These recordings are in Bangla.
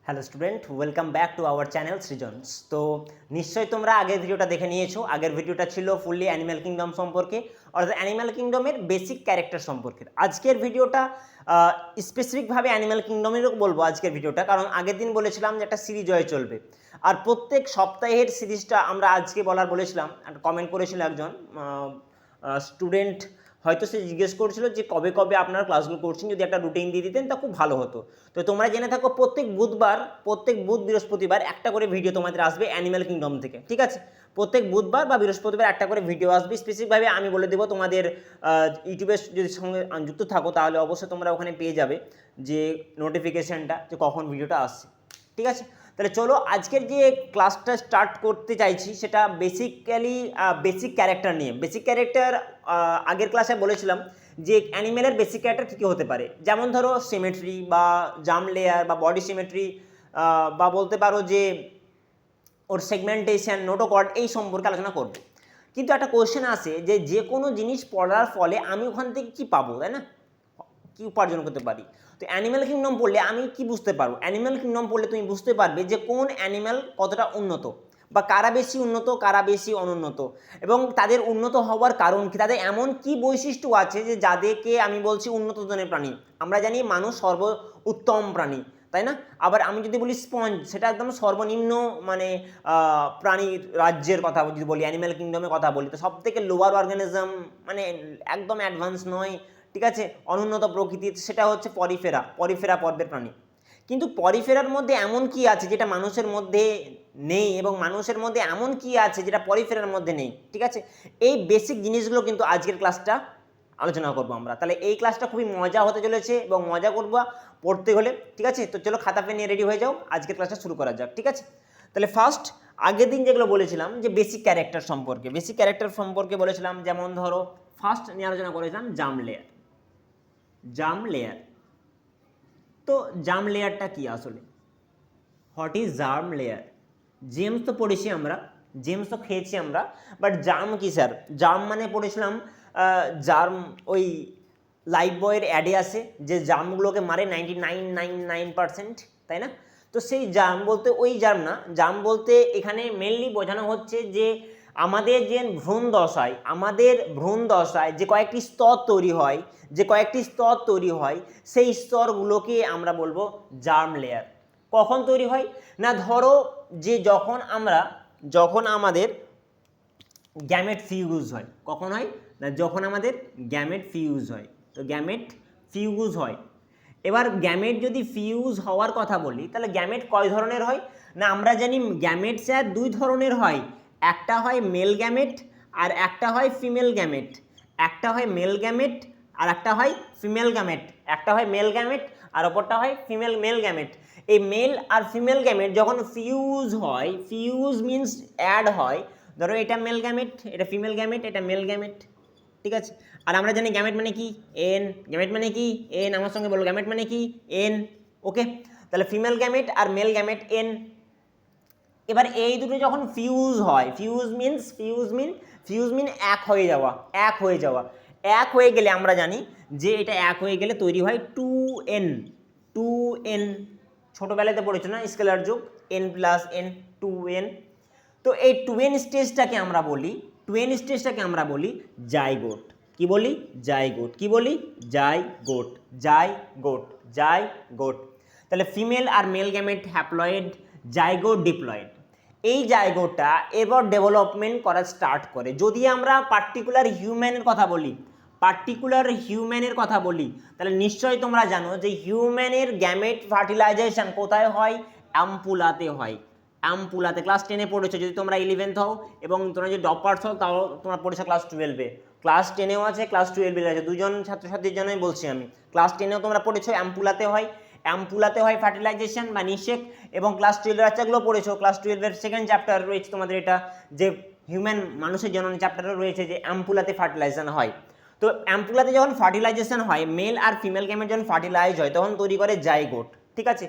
Hello student, welcome back to our channel সৃজনস। তো নিশ্চয়ই তোমরা আগের ভিডিওটা দেখে নিয়েছো। আগের ভিডিওটা ছিল ফুললি অ্যানিম্যাল কিংডম সম্পর্কে, অর্থাৎ অ্যানিম্যাল কিংডমের বেসিক ক্যারেক্টার সম্পর্কে। আজকের ভিডিওটা স্পেসিফিকভাবে অ্যানিম্যাল কিংডমেরও বলবো আজকের ভিডিওটা, কারণ আগের দিন বলেছিলাম যে একটা সিরিজ হয়ে চলবে, আর প্রত্যেক সপ্তাহের সিরিজটা আমরা আজকে বলেছিলাম। একটা কমেন্ট করেছিল একজন স্টুডেন্ট, হয়তো সে জিজ্ঞেস করছিল যে কবে কবে আপনারা ক্লাসগুলো করছেন, যদি একটা রুটিন দিয়ে দিতেন তা খুব ভালো হতো। তো তোমরা জেনে থাকো প্রত্যেক বুধ বৃহস্পতিবার একটা করে ভিডিও তোমাদের আসবে অ্যানিম্যাল কিংডম থেকে, ঠিক আছে? প্রত্যেক বুধবার বা বৃহস্পতিবার একটা করে ভিডিও আসবে। স্পেসিফিকভাবে আমি বলে দেবো, তোমাদের ইউটিউবের যদি সঙ্গে যুক্ত থাকো তাহলে অবশ্যই তোমরা ওখানে পেয়ে যাবে যে নোটিফিকেশানটা যে কখন ভিডিওটা আসছে, ঠিক আছে? তাহলে চলো আজকের যে ক্লাসটা স্টার্ট করতে চাইছি সেটা বেসিক্যালি বেসিক ক্যারেক্টার নিয়ে। বেসিক ক্যারেক্টার আগের ক্লাসে বলেছিলাম যে অ্যানিমেলের বেসিক ক্যারেক্টার কী কী হতে পারে, যেমন ধরো সিমেট্রি বা জাম লেয়ার বা বডি সিমেট্রি, বা বলতে পারো যে ওর সেগমেন্টেশন, নোটোকর্ড, এই সম্পর্কে আলোচনা করবে। কিন্তু একটা কোয়েশ্চেন আসে যে যে কোনো জিনিস পড়ার ফলে আমি ওখান থেকে কী পাবো, তাই না? কী উপার্জন করতে পারি? তো অ্যানিম্যাল কিংডম পড়লে আমি কি বুঝতে পারবো? অ্যানিম্যাল কিংডম পড়লে তুমি বুঝতে পারবে যে কোন অ্যানিম্যাল কতটা উন্নত, বা কারা বেশি উন্নত, কারা বেশি অনুন্নত, এবং তাদের উন্নত হওয়ার কারণ কি, তাদের এমন কি বৈশিষ্ট্য আছে যে যাদেরকে আমি বলছি উন্নত ধরনের প্রাণী। আমরা জানি মানুষ সর্ব উত্তম প্রাণী, তাই না? আবার আমি যদি বলি স্পঞ্জ, সেটা একদম সর্বনিম্ন মানে প্রাণীর রাজ্যের কথা যদি বলি, অ্যানিম্যাল কিংডমের কথা বলি, তো সব থেকে লোয়ার অর্গানিজম, মানে একদম অ্যাডভান্স নয়, ঠিক আছে, অনুন্নত প্রকৃতির, সেটা হচ্ছে পরিফেরা পর্বের প্রাণী। কিন্তু পরিফেরার মধ্যে এমন কি আছে যেটা মানুষের মধ্যে নেই, এবং মানুষের মধ্যে এমন কি আছে যেটা পরিফেরার মধ্যে নেই, ঠিক আছে? এই বেসিক জিনিসগুলো কিন্তু আজকের ক্লাসটা আলোচনা করবো আমরা। তাহলে এই ক্লাসটা খুবই মজা হতে চলেছে এবং মজা করবো পড়তে হলে, ঠিক আছে? তো চলো খাতা পেন নিয়ে রেডি হয়ে যাও, আজকের ক্লাসটা শুরু করা যাক, ঠিক আছে? তাহলে ফার্স্ট, আগের দিন যেগুলো বলেছিলাম যে বেসিক ক্যারেক্টার সম্পর্কে বলেছিলাম, যেমন ধরো ফার্স্ট নিয়ে আলোচনা করেছিলাম জাম লেয়ার। তো জাম লেয়ারটা কি আসলে? What is germ layer? James তো পড়েছি আমরা, জেমস তো খেয়েছি আমরা, বাট জার্ম কি স্যার? জার্ম মানে পড়েছিলাম জার্ম, ওই লাইফ বয়ের অ্যাডে আসে যে জার্মগুলোকে মারে 99.99%, তাই না? তো সেই জার্ম বলতে ওই জার্ম না, জার্ম বলতে এখানে মেনলি বোঝানো হচ্ছে যে আমাদের যে ভ্রূণ দশায় যে কয়েকটি স্তর তৈরি হয়, সেই স্তরগুলোকে আমরা বলবো জার্ম লেয়ার। কখন তৈরি হয় না, ধরো যে যখন আমাদের গ্যামেট ফিউজ হয়, কখন হয় না, যখন আমাদের গ্যামেট ফিউজ হয়। তো গ্যামেট ফিউজ হয়, এবার গ্যামেট যদি ফিউজ হওয়ার কথা বলি তাহলে গ্যামেট কয় ধরনের হয় না, আমরা জানি গ্যামেট স্যার দুই ধরনের হয়, একটা হয় মেল গ্যামেট আর একটা হয় ফিমেল গ্যামেট, আর একটা হয় ফিমেল গ্যামেট, আর অপরটা হয় মেল গ্যামেট। এই মেল আর ফিমেল গ্যামেট যখন ফিউজ মিনস অ্যাড হয়, ধরো এটা মেল গ্যামেট, এটা ফিমেল গ্যামেট, এটা মেল গ্যামেট, ঠিক আছে? আর আমরা জানি গ্যামেট মানে কি এন, আমার সঙ্গে বলো গ্যামেট মানে কি এন, ওকে? তাহলে ফিমেল গ্যামেট আর মেল গ্যামেট এন। এবার এই দুটো যখন ফিউজ হয়, ফিউজ মিন এক হয়ে যাওয়া, এক হয়ে গেলে আমরা জানি যে এটা এক হয়ে গেলে তৈরি হয় 2n। ছোটোবেলাতে পড়েছো না স্কেলার যোগ, n+n, 2n। তো এই 2n স্টেজটাকে আমরা বলি জাইগোট। কি বলি? জাইগোট। তাহলে ফিমেল আর male gamete haploid, zygote diploid. এই জাইগোটটা এবার ডেভেলপমেন্ট করা স্টার্ট করে। যদি আমরা পার্টিকুলার হিউম্যানের কথা বলি তাহলে নিশ্চয়ই তোমরা জানো যে হিউম্যানের গ্যামেট ফার্টিলাইজেশন কোথায় হয়? অ্যাম্পুলাতে হয়। ক্লাস 10-এ পড়েছো, যদি তোমরা 11th হও, এবং তোমরা যদি ডপার্স হও তাও তোমরা পড়েছো ক্লাস 12-এ। ক্লাস 10-এও আছে, ক্লাস 12-এ আছে, দুজন ছাত্রছাত্রীর জন্যই বলছি আমি। ক্লাস 10-এও তোমরা পড়েছো অ্যাম্পুলাতে হয় ফার্টিলাইজেশন বা নিষেক, এবং ক্লাস 12-এর বাচ্চাগুলো পড়েছো, ক্লাস 12-এর সেকেন্ড চ্যাপ্টার রয়েছে তোমাদের, এটা যে হিউম্যান মানুষের জনন চ্যাপ্টারও রয়েছে যে অ্যাম্পুলাতে ফার্টিলাইজেশন হয়। তো অ্যাম্পুলাতে যখন ফার্টিলাইজেশন হয়, মেল আর ফিমেল গ্যামেট যখন ফার্টিলাইজ হয় তখন তৈরি করে জাইগোট, ঠিক আছে?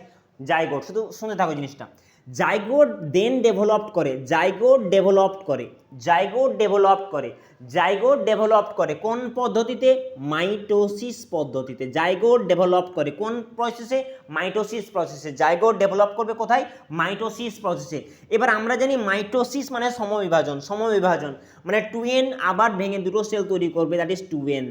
জাইগোট, শুধু শুনতে থাকো জিনিসটা। জাইগোট দেন ডেভেলপড করে, জাইগোট ডেভেলপড করে, জাইগোট ডেভেলপড করে, জাইগোট ডেভেলপড করে কোন পদ্ধতিতে? মাইটোসিস পদ্ধতিতে। জাইগোট ডেভেলপ করে কোন প্রসেসে? মাইটোসিস প্রসেসে। জাইগোট ডেভেলপ করবে কোথায়? মাইটোসিস প্রসেসে। এবার আমরা জানি মাইটোসিস মানে সমবিভাজন, সমবিভাজন মানে 2n আবার ভেঙে দুটো সেল তৈরি করবে, দ্যাট ইজ 2n,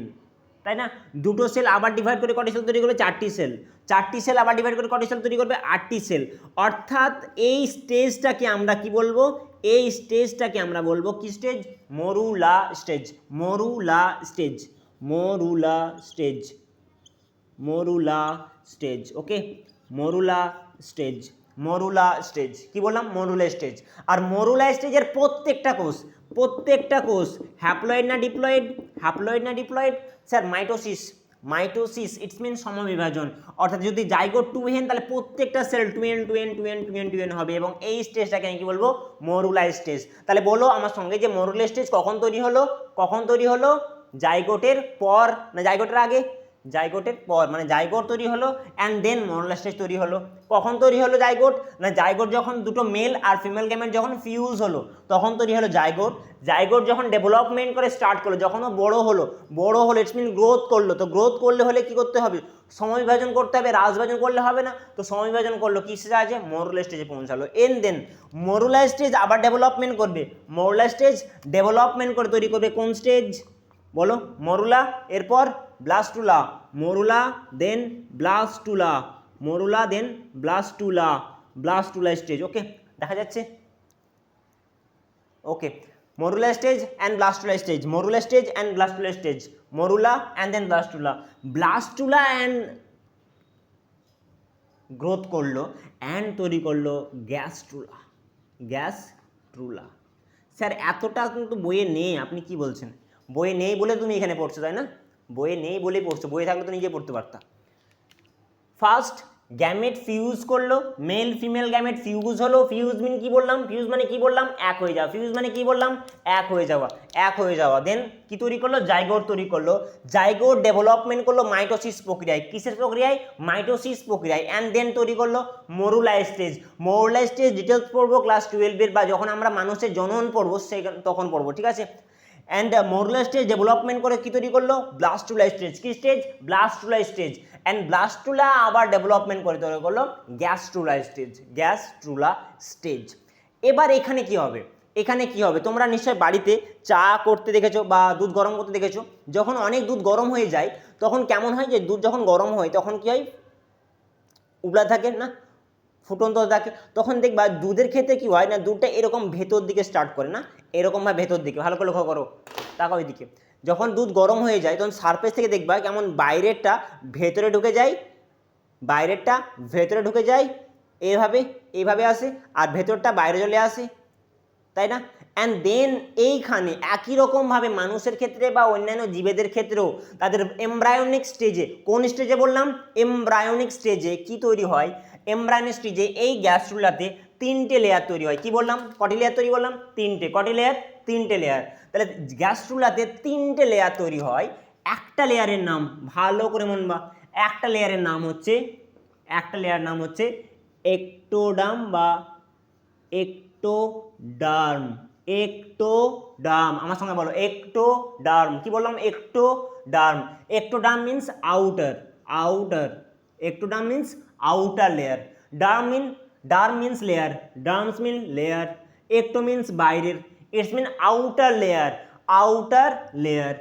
তাই না? দুটো সেল আবার ডিভাইড করে কটি সেল তৈরি করবে? 4টি সেল। 4টি সেল আবার ডিভাইড করে কটি সেল তৈরি করবে? 8টি সেল। অর্থাৎ এই স্টেজটাকে আমরা কি বলবো? এই স্টেজটাকে আমরা বলবো কি stage? Morula stage, morula stage, morula stage, morula stage. Okay, morula stage, morula stage. কি বললাম? Morula stage. আর মরুলা স্টেজের প্রত্যেকটা কোষ, প্রত্যেকটা কোষ হ্যাপ্লয়েড না ডিপ্লয়েড? হ্যাপ্লয়েড না diploid? Sir mitosis, mitosis it's mean সমবিভাজন। অর্থাৎ যদি জাইগোট 2n তাহলে প্রত্যেকটা sell 2n 2n 2n 2n 2n হবে এবং এই স্টেজটাকে আমি কি বলবো? Morula stage. তাহলে বলো আমার সঙ্গে যে মরুলা স্টেজ কখন তৈরি হলো? কখন তৈরি হলো? জাইগোটের পর না জাইগোটের আগে? জাইগোটের পর, মানে জাইগোট তৈরি হলো অ্যান্ড দেন মরুলা স্টেজ তৈরি হলো। কখন তৈরি হলো জাইগোট? না জাইগোট যখন দুটো মেল আর ফিমেল গ্যামেট যখন ফিউজ হলো তখন তৈরি হলো জাইগোট। জাইগোট যখন ডেভেলপমেন্ট করে স্টার্ট করলো, যখন ও বড় হলো, বড় হলো ইটস মিন গ্রোথ করলো। তো গ্রোথ করলে হলে কি করতে হবে? সমবিভাজন করতে হবে, রাজবিভাজন করলে হবে না। তো সমবিভাজন করলো কিসে আছে? মরুলা স্টেজে পৌঁছালো। এন্ড দেন মরুলা স্টেজ আবার ডেভেলপমেন্ট করবে, মরুলা স্টেজ ডেভেলপমেন্ট করে তৈরি করবে কোন স্টেজ? বলো? মরুলা, এরপর blastula, morula then blastula, morula then blastula, blastula stage. Okay, দেখা যাচ্ছে? Okay, morula stage and blastula stage, morula stage and blastula stage, morula and then blastula. Blastula and growth করলো অ্যান্ড তৈরি করলো গ্যাস্ট্রুলা, গ্যাস্ট্রুলা। স্যার এতটা কিন্তু বইয়ে নেই, আপনি কি বলছেন? বইয়ে নেই বলে তুমি এখানে পড়ছো, তাই না? বইয়ে নেই বলেই পড়ছো, বইয়ে থাকলে তো নিজে পড়তে পারতা। ফার্স্ট গ্যামেট ফিউজ করলো, মেল ফিমেল গ্যামেট ফিউজ হলো। ফিউজ মিন কি বললাম? ফিউজ মানে কি বললাম? এক হয়ে যাওয়া। ফিউজ মানে কি বললাম? এক হয়ে যাওয়া, এক হয়ে যাওয়া। দেন কি তৈরি করলো? জাইগোট তৈরি করলো। জাইগোট ডেভেলপমেন্ট করলো মাইটোসিস প্রক্রিয়ায়। কিসের প্রক্রিয়ায়? মাইটোসিস প্রক্রিয়ায়। অ্যান্ড দেন তৈরি করলো morula stage. Morula stage details পড়বো ক্লাস 12-এর বা যখন আমরা মানুষের জনন পড়বো সেই তখন পড়বো, ঠিক আছে? অ্যান্ড মরুলা স্টেজ ডেভেলপমেন্ট করে কি তৈরি করলো? Blastula stage. কি stage? Blastula stage. And blastula আবার ডেভেলপমেন্ট করে তৈরি করলো গ্যাস্ট্রুলা স্টেজ, গ্যাস্ট্রুলা স্টেজ। এবার এখানে কি হবে? এখানে কি হবে? তোমরা নিশ্চয়ই বাড়িতে চা করতে দেখেছো বা দুধ গরম করতে দেখেছো। যখন অনেক দুধ গরম হয়ে যায় তখন কেমন হয়? যে দুধ যখন গরম হয় তখন কি হয়? উবলা থাকে না, ফুটন্ত থাকে। তখন দেখবা দুধের ক্ষেত্রে কি হয় না, দুধটা এরকম ভেতর দিকে স্টার্ট করে না, এরকমভাবে ভেতর দিকে। ভালো করে লক্ষ্য করো, তাকাও ওইদিকে। যখন দুধ গরম হয়ে যায় তখন সারফেস থেকে দেখবা কেমন বাইরেরটা ভেতরে ঢুকে যায়, বাইরেরটা ভেতরে ঢুকে যায়, এইভাবে এইভাবে আসে, আর ভেতরটা বাইরে চলে আসে, তাই না? অ্যান্ড দেন এইখানে একই রকমভাবে মানুষের ক্ষেত্রে বা অন্যান্য জীবেদের ক্ষেত্রেও তাদের এমব্রায়োনিক স্টেজে, কোন স্টেজে বললাম? এমব্রায়োনিক স্টেজে কি তৈরি হয়? এমব্রায়োনিক স্টেজে এই গ্যাস্ট্রুলাতে 3টে লেয়ার তৈরি হয়। কি বললাম? কটি লেয়ার তৈরি বললাম? 3টে। কটি লেয়ার? 3টে লেয়ার। তাহলে গ্যাস্ট্রুলাতে 3টে লেয়ার তৈরি হয়। একটা লেয়ারের নাম ভালো করে মনবা, একটা লেয়ারের নাম হচ্ছে, একটা লেয়ার নাম হচ্ছে একটোডার্ম বা একটোডার্ম, একটোডার্ম। আমার সঙ্গে বলো একটোডার্ম। কি বললাম? Ectoderm. Ectoderm means outer, outer. Ectoderm means outer layer. Derm means layer, derms mean layer. Ecto means বাইরের, it's mean outer layer, outer layer,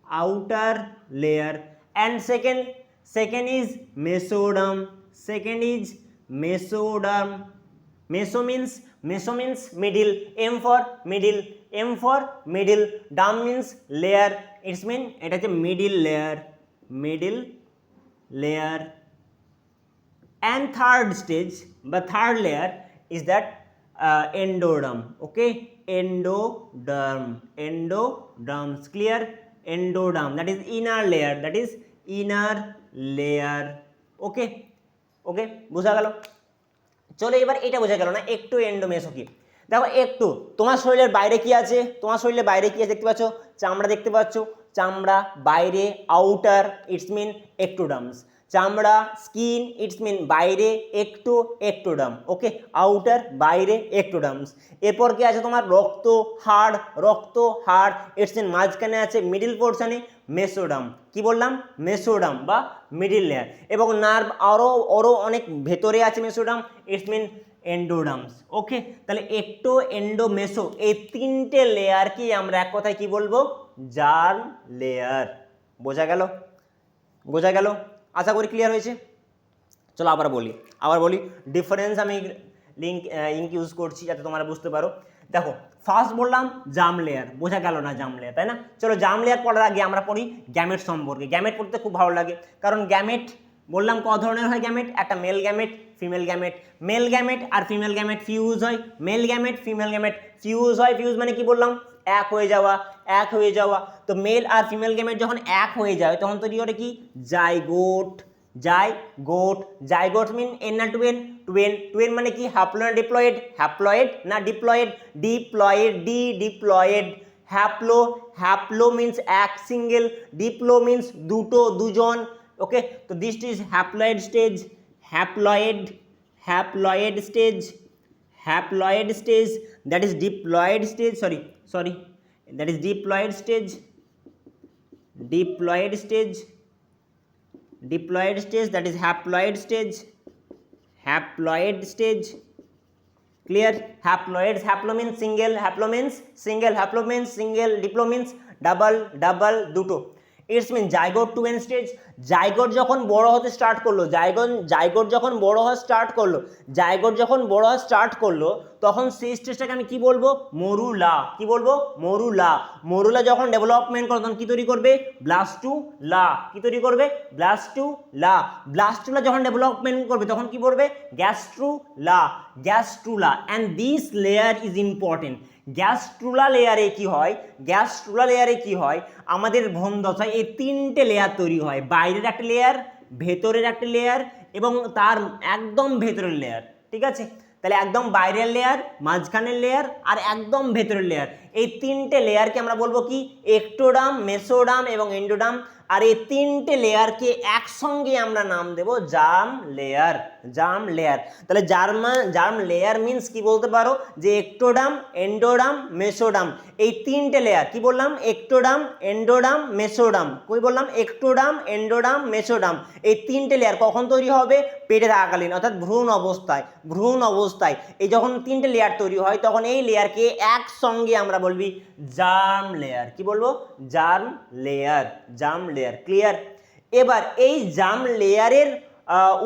outer layer. And second is mesoderm, second is mesoderm. Meso means middle, M for middle, M for middle. Derm means layer, it's mean এটা হচ্ছে middle layer, middle layer. And third stage বা third layer is that endoderm. Okay, endoderm, endoderm, clear? Endoderm, that is inner layer, that is inner layer. Okay, okay, বোঝা গেল? চলো এবার এটা বোঝা গেল না একটু এন্ডোমেসো কি। দেখো একটু তোমার শরীরের বাইরে কি আছে? তোমার শরীরের বাইরে কি আছে দেখতে পাচ্ছ? চামড়া দেখতে পাচ্ছ, চামড়া বাইরে, আউটার, ইটস মিন একটোডার্মস। চামড়া, স্কিন, ইটস মিন বাইরে, একটো, একটোডাম, ওকে, আউটার, বাইরে, একটোডামস। এরপর কি আছে তোমার রক্ত, হাড়, রক্ত, হাড়, ইটস মিন মাঝখানে আছে মিডিল পোর্শনে মেসোডাম, কি বললাম, মেসোডাম বা মিডিল লেয়ার, এবং নার্ভ আরও অনেক ভেতরে আছে মেসোডাম, ইটস মিন এন্ডোডামস, ওকে। তাহলে একটো, এন্ডো, মেসো, এই তিনটে লেয়ারকে আমরা এক কথায় কি বলবো, জার্ম লেয়ার। বোঝা গেল, বোঝা গেল, আশা করি ক্লিয়ার হয়েছে। চলো আবার বলি ডিফারেন্স, আমি ইঙ্ক ইউজ করছি যাতে তোমরা বুঝতে পারো। দেখো ফার্স্ট বললাম জার্ম লেয়ার, বোঝা গেল না জার্ম লেয়ার, তাই না? চলো জার্ম লেয়ার পড়ার আগে আমরা পড়ি গ্যামেট সম্পর্কে। গ্যামেট পড়তে খুব ভালো লাগে, কারণ গ্যামেট বললাম ক ধরনের হয় গ্যামেট, একটা male gamete, female gamete. Male gamete আর ফিমেল গ্যামেট ফিউজ হয়, male gamete female gamete fuse হয়। ফিউজ মানে কি বললাম, এক হয়ে যাওয়া, এক হয়ে যাওয়া। তো মেল আর ফিমেল গ্যামেট যখন এক হয়ে যায় তখন তৈরি করে কি, জাইগোট। জাইগোট, জাইগোট মিন এন না টুয়েন, টুয়েন, টুয়েন মানে কি হ্যাপ্লো না ডিপ্লয়েড, হ্যাপ্লয়েড না ডিপ্লয়েড, ডিপ্লয়েড, ডিপ্লয়েড। হ্যাপ্লো, হ্যাপ্লো মিন্স এক, সিঙ্গেল, ডিপ্লো মিন্স দুটো, দুজন, ওকে। তো this is haploid stage, haploid, haploid stage, haploid stage, that is diploid stage, sorry, that is diploid stage, diploid stage, diploid stage, that is haploid stage, haploid stage, clear? Haploids, haplo means single, haplo means single, haplo means single, diplo means double, double, দুটো। It's mean zygote two N stage, zygote যখন বড় হতে স্টার্ট করলো, জাইগোট যখন বড় হওয়া স্টার্ট করলো, জাইগোট যখন বড় হওয়া স্টার্ট করলো, তখন সেই স্টেজটাকে আমি কি বলবো, মরুলা। কি বলবো, মরুলা। মরুলা যখন ডেভেলপমেন্ট করবে তখন কি তৈরি করবে, ব্লাস্টুলা। কি তৈরি করবে, ব্লাস্টুলা। ব্লাস্টুলা যখন ডেভেলপমেন্ট করবে তখন কি করবে, gastrula, gastrula. And this layer is important. Gastrula লেয়ারে কি হয়, গ্যাস্ট্রুলা লেয়ারে কি হয়, আমাদের ভ্রূণ দশায় এই তিনটে লেয়ার তৈরি হয়, বাইরের একটা লেয়ার, ভেতরের একটা লেয়ার, এবং তার একদম ভেতরের লেয়ার, ঠিক আছে? তাহলে একদম বাইরের লেয়ার, মাঝখানের লেয়ার, আর একদম ভেতরের লেয়ার, এই তিনটে লেয়ারকে আমরা বলবো কি, একটোডাম, মেসোডাম এবং এন্ডোডাম। আর এই তিনটে লেয়ারকে একসঙ্গে আমরা নাম দেব জার্ম লেয়ার, জার্ম লেয়ার। তাহলে জার্ম লেয়ার মিন্স কি বলতে পারো, যে একটোডাম, এন্ডোডাম, মেসোডাম, এই তিনটে লেয়ার। কি বললাম, একটোডাম, এন্ডোডাম, মেসোডাম। কই বললাম, একটোডাম, এন্ডোডাম, মেসোডাম, এই তিনটে লেয়ার কখন তৈরি হবে, পেটে থাকাকালীন, অর্থাৎ ভ্রূণ অবস্থায়, ভ্রূণ অবস্থায় এই যখন তিনটে লেয়ার তৈরি হয় তখন এই লেয়ারকে একসঙ্গে আমরা বলবি জার্ম লেয়ার। কি বলবো, germ layer, germ layer, clear? এবার এই জার্ম লেয়ারের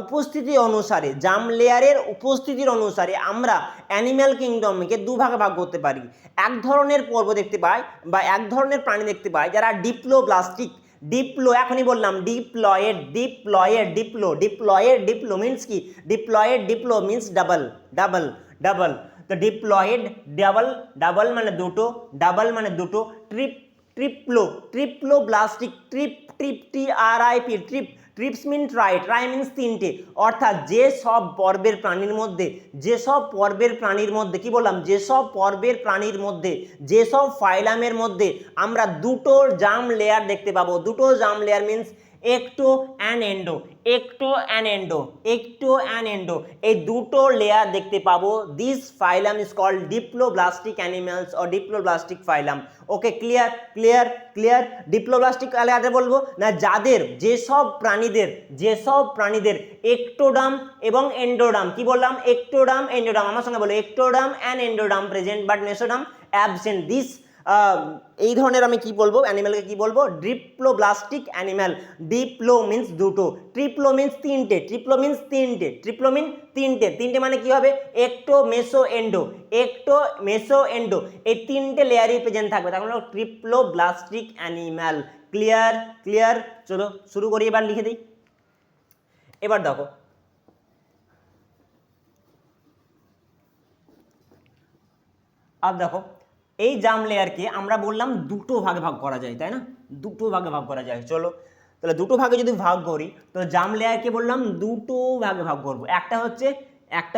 উপস্থিতি অনুসারে, জার্ম লেয়ারের উপস্থিতির অনুসারে আমরা অ্যানিম্যাল কিংডমকে দুভাগে ভাগ করতে পারি। এক ধরনের পর্ব দেখতে পাই বা এক ধরনের প্রাণী দেখতে পাই যারা ডিপ্লোব্লাস্টিক, ডিপ্লো, এখনই বললাম diploid, diploid, diplo, diploid, diplo means কি, diploid, diplo means double, double, double. তো ডিপ্লয়েড, ডাবল, ডাবল মানে দুটো, ডাবল মানে দুটো। Triplo, triploblastic, TRIP, trips mean tri, tri means তিনটে। অর্থাৎ যে সব পর্বের প্রাণীর মধ্যে, যেসব পর্বের প্রাণীর মধ্যে, কি বললাম, যেসব পর্বের প্রাণীর মধ্যে, যেসব ফাইলামের মধ্যে আমরা দুটো জার্ম লেয়ার দেখতে পাবো, দুটো germ layer means ecto and endo, ecto and endo, ecto and endo, এই দুটো লেয়ার দেখতে পাবো। This phylum is called diploblastic animals or diploblastic phylum. Okay, clear, clear, clear? Diploblastic লেয়ারে বলবো না, যাদের, যেসব প্রাণীদের একটোডাম এবং এন্ডোডাম, কি বললাম, একটোডাম, এন্ডোডাম, আমার সঙ্গে বলো, ectoderm and endoderm present but mesoderm absent. This এই ধরনের আমি কি বলবো, অ্যানিম্যালকে কি বলবো, ডিপ্লোব্লাস্টিক অ্যানিম্যাল। ডিপ্লো মিন্স দুটো, ট্রিপ্লো মিন্স তিনটে, ট্রিপ্লো মিন্স তিনটে, ট্রিপ্লো মিন তিনটে, তিনটে মানে কি হবে, একটো, মেসো, এন্ডো, একটো, মেসো, এন্ডো, এই তিনটে লেয়ারই প্রেজেন্ট থাকবে, তার মানে ট্রিপ্লোব্লাস্টিক অ্যানিম্যাল। Clear, clear? চলো শুরু করি, এবার লিখে দিই। এবার দেখো, আর দেখো এই জার্ম লেয়ারকে আমরা বললাম দুটো ভাগে ভাগ করা যায়, তাই না? দুটো ভাগে ভাগ করা যায়। চলো তাহলে দুটো ভাগে যদি ভাগ করি, তো জার্ম লেয়ারকে বললাম দুটো ভাগে ভাগ করব। একটা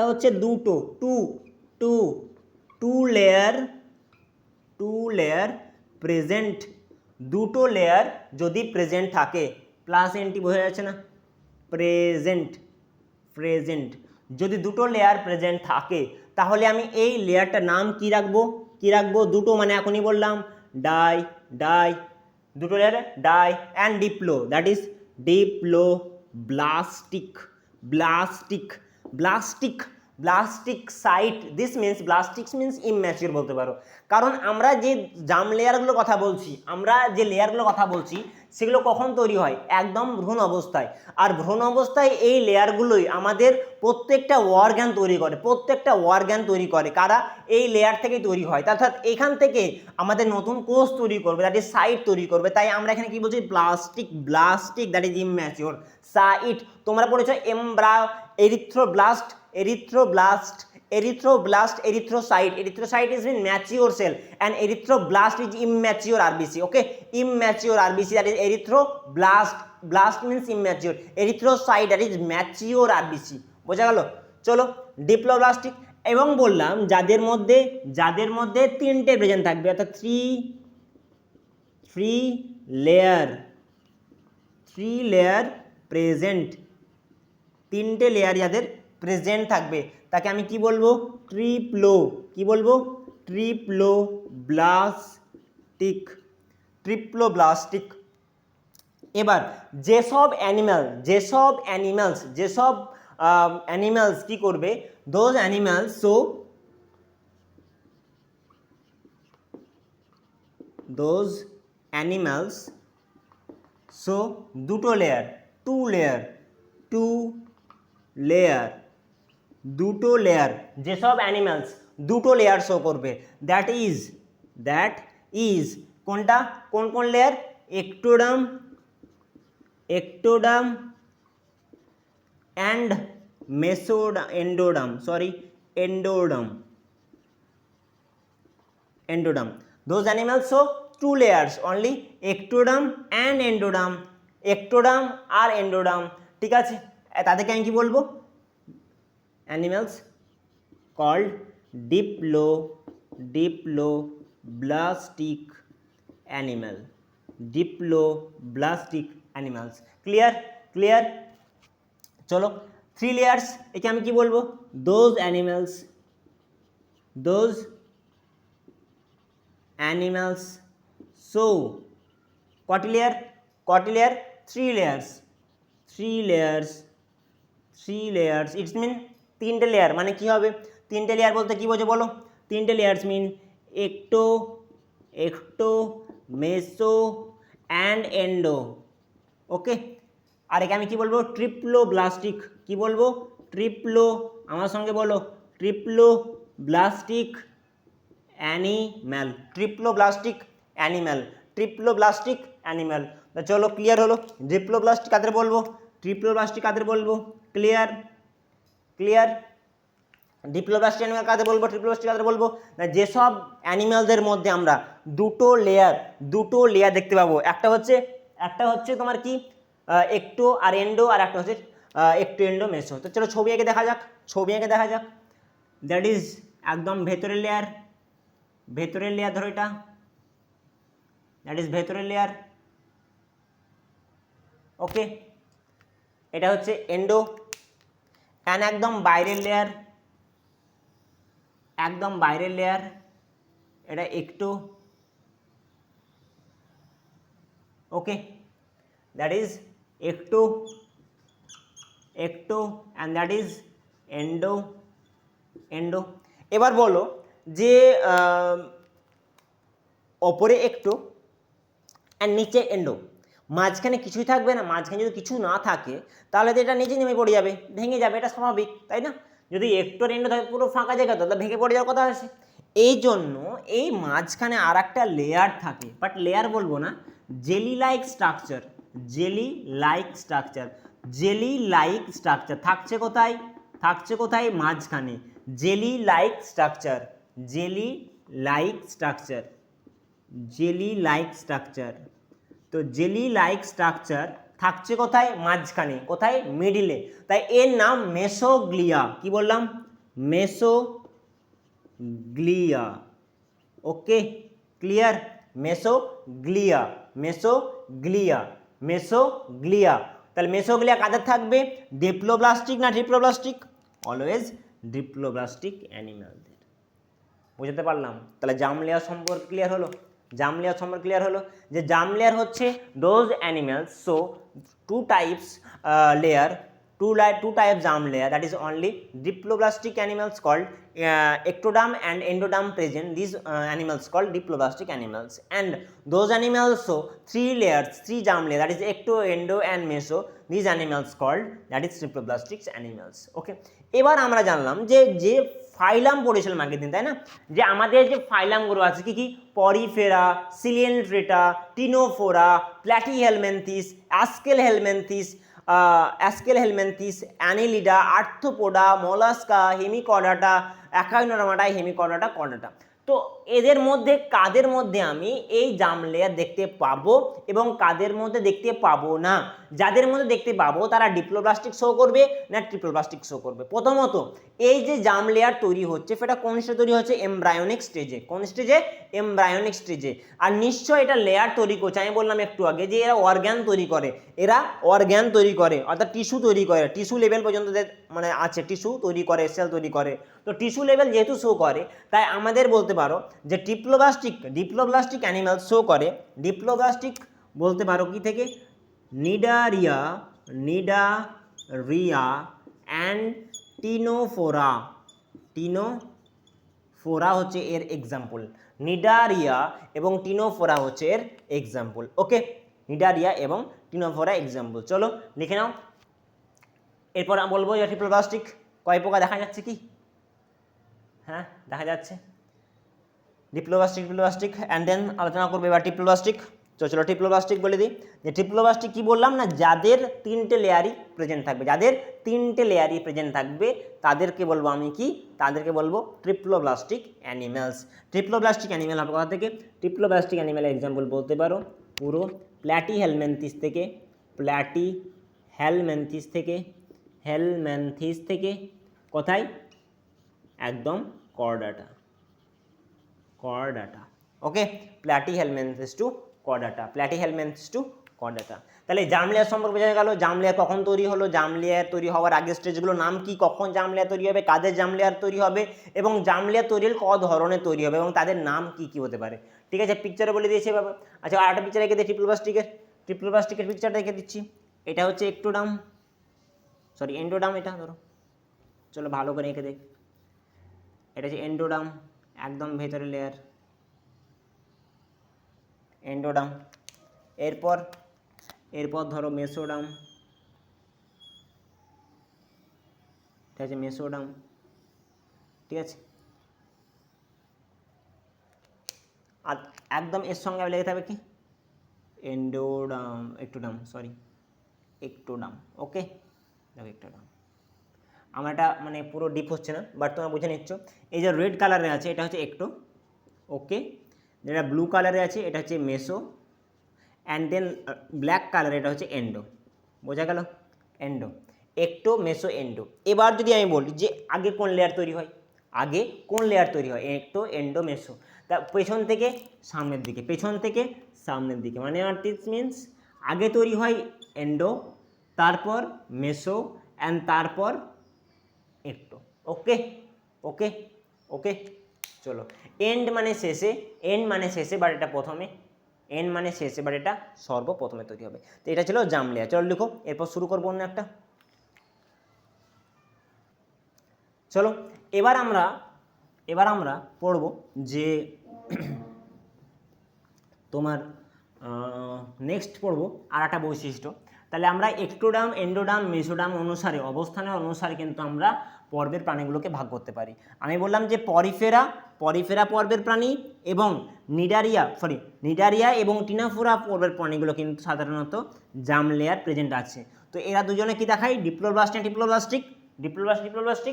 হচ্ছে দুটো, টু লেয়ার প্রেজেন্ট, দুটো লেয়ার যদি প্রেজেন্ট থাকে, প্লাস এনটি বোঝা যাচ্ছে না, প্রেজেন্ট প্রেজেন্ট যদি দুটো লেয়ার প্রেজেন্ট থাকে তাহলে আমি এই লেয়ারটার নাম কি রাখবো দুটো মানে এখনই বললাম ডাই ডাই দুটো layer di and diplo, that is diplo blastic blastic blastic blastic site. This means blastic means immature বলতে পারো, কারণ আমরা যে জাম লেয়ারগুলোর কথা বলছি, আমরা যে লেয়ারগুলোর কথা বলছি সেগুলো কখন তৈরি হয়? একদম ভ্রূণ অবস্থায়। আর ভ্রূণ অবস্থায় এই লেয়ারগুলোই আমাদের প্রত্যেকটা অর্গান তৈরি করে, প্রত্যেকটা অর্গান তৈরি করে কারা? এই লেয়ার থেকেই তৈরি হয়। অর্থাৎ এখান থেকে আমাদের নতুন কোষ তৈরি করবে, দ্যাট ইজ সাইট তৈরি করবে। তাই আমরা এখানে কি বলছি? Blastic blastic that is immature site. তোমরা পড়েছো erythroblast erythroblast erythroblast erythrocyte erythrocyte is mean mature cell and erythroblast is immature RBC. Okay, immature RBC, that is erythroblast, blast means immature, erythrocyte that is mature RBC. বোঝা গেল? চলো ডিপ্লোব্লাস্টিক, এবং বললাম যাদের মধ্যে তিনটে প্রেজেন্ট থাকবে, অর্থাৎ থ্রি লেয়ার প্রেজেন্ট, তিনটে লেয়ার যাদের প্রেজেন্ট থাকবে তাকে আমি কি বলবো? Triploblastic triploblastic. এবার যেসব অ্যানিমালস কি করবে? দোজ অ্যানিমালস সো দুটো লেয়ার দুটো লেয়ার যেসব অ্যানিমালস দুটো লেয়ার শো করবে, দ্যাট ইজ কোনটা? কোন layer? Ectoderm and endoderm. Those animals show two layers only, ectoderm and endoderm, ectoderm আর endoderm। ঠিক আছে, তাদেরকে আমি কি বলবো? animals called diploblastic animals। Clear? চলো 3 লেয়ার্স, একে আমি কি বলবো? those animals show কটি লেয়ার? 3 layers। ইটস মিন তিনটে লেয়ার। মানে কি হবে? তিনটে লেয়ার বলতে কি বোঝো বলো? তিনটে লেয়ার্স মিন একটো মেসো অ্যান্ড এন্ডো। ওকে, আর একে আমি কি বলবো? ট্রিপ্লোব্লাস্টিক। কি বলবো? আমার সঙ্গে বলো, ট্রিপ্লোব্লাস্টিক অ্যানিম্যাল। চলো ক্লিয়ার হলো? ট্রিপ্লোব্লাস্টিক কাদের বলবো? ক্লিয়ার? ডিপ্লোব্লাস্টিক অ্যানিম্যাল কাদের বলবো? না, যেসব অ্যানিম্যালদের মধ্যে আমরা দুটো লেয়ার দেখতে পাবো। একটা হচ্ছে তোমার কি একটো আর এন্ডো, আর একটা হচ্ছে একটো এন্ডো মেসো। তো চলো ছবি এঁকে দেখা যাক। দ্যাট ইজ একদম ভেতরের লেয়ার ধরো, এটা দ্যাট ইজ ভেতরের লেয়ার। ওকে, এটা হচ্ছে এন্ডো। অ্যান্ড একদম বাইরের লেয়ার এটা একটো। ওকে, দ্যাট ইজ একটো অ্যান্ড দ্যাট ইজ এন্ডো। এবার বলো যে ওপরে একটো আর নিচে এন্ডো, মাঝখানে কিছুই থাকবে না। মাঝখানে যদি কিছু না থাকে তাহলে তো এটা নিচে নেমে পড়ে যাবে, ভেঙে যাবে, এটা স্বাভাবিক, তাই না? যদি একটু এন্ডো থাকে পুরো ফাঁকা জায়গা, তাহলে ভেঙে পড়ে যাওয়ার কথা আসে। এই জন্য এই মাঝখানে আর একটা লেয়ার থাকে, বাট লেয়ার বলবো না, জেলি লাইক স্ট্রাকচার থাকছে কোথায়? মাঝখানে। জেলি লাইক স্ট্রাকচার তো জেলি লাইক স্ট্রাকচার থাকছে কোথায়? মাঝখানে। কোথায়? মিডিলে। তাই এর নাম মেসোগ্লিয়া। কি বললাম? মেসোগ্লিয়া। ওকে, ক্লিয়ার? মেসোগ্লিয়া। তাহলে মেসোগ্লিয়া কাদের থাকবে? ডিপ্লোব্লাস্টিক না ট্রিপ্লোব্লাস্টিক? Always diploblastic অ্যানিমালদের। বুঝতে পারলাম? তাহলে জার্ম লেয়ার সম্পর্কে ক্লিয়ার হলো। জার্ম লেয়ার সম্পর্কে ক্লিয়ার হলো যে জার্ম লেয়ার হচ্ছে those animals, so two types layer, two types germ layer, that is only diploblastic animals called ectoderm and endoderm present, these animals called diploblastic animals, and those animals so three layers, three germ layer, that is ecto, endo and meso, these animals called that is triploblastic animals. Okay, এবার আমরা জানলাম যে ফাইলাম পড়েছিলাম আগের দিন, তাই না? যে আমাদের যে ফাইলামগুলো আছে কি কি? Porifera, Coelenterata, Ctenophora, Platyhelminthes, Aschelminthes, Aschelminthes, Annelida, Arthropoda, Mollusca, Hemichordata, Echinodermata, Hemichordata, Chordata. তো এদের মধ্যে কাদের মধ্যে আমি এই জার্ম লেয়ার দেখতে পাবো এবং কাদের মধ্যে দেখতে পাবো না? যাদের মধ্যে দেখতে পাবো তারা ডিপ্লোব্লাস্টিক শো করবে না ট্রিপ্লোব্লাস্টিক শো করবে? প্রথমত এই যে জার্ম লেয়ার তৈরি হচ্ছে সেটা কোন স্টেজে তৈরি হচ্ছে? এমব্রায়োনিক স্টেজে। কোন স্টেজে? এমব্রায়োনিক স্টেজে। আর নিশ্চয় এটা লেয়ার তৈরি করছে, আমি বললাম একটু আগে যে এরা অর্গ্যান তৈরি করে, এরা অর্গ্যান তৈরি করে অর্থাৎ টিস্যু তৈরি করে, টিস্যু লেভেল পর্যন্ত মানে আছে, টিস্যু তৈরি করে, সেল তৈরি করে। তো টিস্যু লেভেল যেহেতু শো করে তাই আমাদের বলতে পারো যে ডিপ্লোব্লাস্টিক অ্যানিমাল শো করে, ডিপ্লোব্লাস্টিক বলতে পারো কি থেকে? Cnidaria and ctenophora. টিনোফোরা হচ্ছে এর এক্সাম্পল, নিডারিয়া এবং টিনোফোরা হচ্ছে এর এক্সাম্পল। ওকে, নিডারিয়া এবং টিনোফোরা এক্সাম্পল। চলো লিখে নাও। এরপর আমি বলবো যে ট্রিপ্লোব্লাস্টিক কয় প্রকার দেখা যাচ্ছে কি? হ্যাঁ দেখা যাচ্ছে ডিপ্লোব্লাস্টিক অ্যান্ড দেন আলোচনা করবে এবার ট্রিপ্লোব্লাস্টিক। চলো ট্রিপ্লোব্লাস্টিক বলে দিই যে ট্রিপ্লোব্লাস্টিক কি বললাম না, যাদের তিনটে লেয়ারই প্রেজেন্ট থাকবে, যাদের তিনটে লেয়ারই প্রেজেন্ট থাকবে তাদেরকে বলবো আমি কি? তাদেরকে বলবো ট্রিপ্লোব্লাস্টিক অ্যানিমালস। ট্রিপ্লোব্লাস্টিক অ্যানিমাল হবে কোথা থেকে? ট্রিপ্লোব্লাস্টিক অ্যানিমালের এক্সাম্পল বলতে পারো পুরো প্ল্যাটিহেলমেন্থিস থেকে কোথায়? একদম কর্ডাটা। ওকে, প্ল্যাটিহেলমেন্থিস টু কর্ডাটা। তাহলে জার্ম লেয়ার সম্পর্কে বোঝা গেল। জার্ম লেয়ার কখন তৈরি হলো, জার্ম লেয়ার তৈরি হওয়ার আগের স্টেজগুলোর নাম কি, কখন জার্ম লেয়ার তৈরি হবে, কাদের জার্ম লেয়ার তৈরি হবে এবং জার্ম লেয়ার তৈরি হলে ক ধরনের তৈরি হবে এবং তাদের নাম কি কি হতে পারে। ঠিক আছে, পিকচারে বলে দিয়েছে বাবা। আচ্ছা আরেকটা পিকচার রেখে দিই ট্রিপ্লোব্লাস্টিকের পিকচারটা রেখে দিচ্ছি। এটা হচ্ছে এন্ডোডাম, এটা ধরো, চলো ভালো করে রেখে দেখ। এটা হচ্ছে এন্ডোডাম, একদম ভেতরের লেয়ার এন্ডোডাম। এরপর ধরো মেসোডাম, এটা হচ্ছে মেসোডাম। ঠিক আছে, আর একদম এর সঙ্গে লেগে থাকবে কি? একটোডাম। ওকে, দেখো একটোডাম। আমার এটা মানে পুরো ডিপ হচ্ছে না, বাট তোমরা বুঝে নিচ্ছ। এই যে রেড কালারে আছে এটা হচ্ছে একটো। ওকে, যেটা ব্লু কালারে আছে এটা হচ্ছে মেসো, অ্যান্ড দেন ব্ল্যাক কালার এটা হচ্ছে এন্ডো। বোঝা গেল? এন্ডো, একটো, মেসো, এন্ডো। এবার যদি আমি বলি যে আগে কোন লেয়ার তৈরি হয়, একটো, এন্ডো, মেসো। তা পেছন থেকে সামনের দিকে, মানে দিস মিনস আগে তৈরি হয় এন্ডো, তারপর মেসো অ্যান্ড তারপর একটো। ওকে, চলো। এন্ড মানে শেষে বাট এটা প্রথমে, এটা সর্বপ্রথমে তৈরি হবে। তো এটা ছিল জার্ম লেয়ার। চলো লিখো, এরপর শুরু করবো অন্য একটা। চলো এবার আমরা পড়ব যে তোমার নেক্সট পড়বো আর একটা বৈশিষ্ট্য। তাহলে আমরা একটোডাম, এন্ডোডাম, মেসোডাম অনুসারে, অবস্থানের অনুসারে কিন্তু আমরা পর্বের প্রাণীগুলোকে ভাগ করতে পারি। আমি বললাম যে পরিফেরা পর্বের প্রাণী এবং নিডারিয়া এবং টিনোফোরা পর্বের প্রাণীগুলো কিন্তু সাধারণত জার্ম লেয়ার প্রেজেন্ট আছে। তো এরা দুজনে কি দেখায়? Diploblastic,